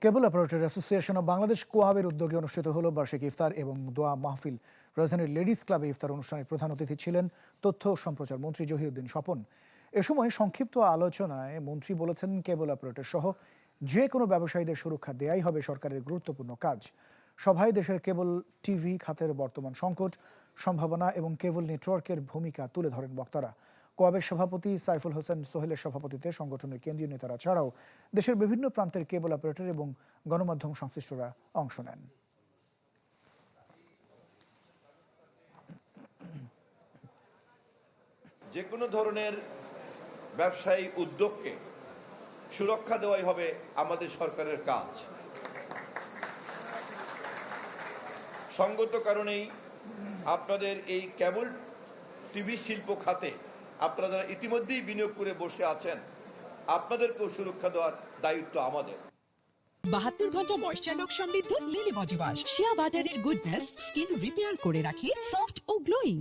Cable operator association of Bangladesh কোয়াবের উদ্যোগে অনুষ্ঠিত হলো বার্ষিক ইফতার এবং দোয়া মাহফিল। রাজধানীর লেডিস ক্লাবে ইফতার অনুষ্ঠানে প্রধান অতিথি ছিলেন তথ্য ও সম্প্রচার মন্ত্রী জহিরুদ্দিন স্বপন। এ সময় সংক্ষিপ্ত আলোচনায় মন্ত্রী বলেছেন, কেবল অপারেটর সহ যে কোনো ব্যবসায়ীদের সুরক্ষা দেয়াই হবে সরকারের গুরুত্বপূর্ণ কাজ। সভায় দেশের কেবল টিভি খাতের বর্তমান সংকট, সম্ভাবনা এবং কেবল নেটওয়ার্কের ভূমিকা তুলে ধরেন বক্তারা। কোয়াবের সভাপতি সাইফুল হোসেন সোহেলের সভাপতিত্বে সংগঠনের কেন্দ্রীয় নেতারা ছাড়াও দেশের বিভিন্ন প্রান্তের কেবল অপারেটর এবং গণমাধ্যম সংশ্লিষ্টরা অংশ নেন। যে কোনো ধরনের ব্যবসায়ী উদ্যোগকে সুরক্ষা দেওয়াই হবে আমাদের সরকারের কাজ। সঙ্গত কারণেই আপনাদের এই কেবল টিভি শিল্প খাতে আপনারা যারা ইতিমধ্যেই বিনিয়োগ করে বসে আছেন, আপনাদেরকেও সুরক্ষা দেওয়ার দায়িত্ব আমাদের। 72 ঘন্টা ময়েশ্চার লক সমৃদ্ধ লিলি বডি ওয়াশ, শিয়া বাটারের গুডনেস স্কিন রিপেয়ার করে রাখে সফট ও গ্লোয়িং।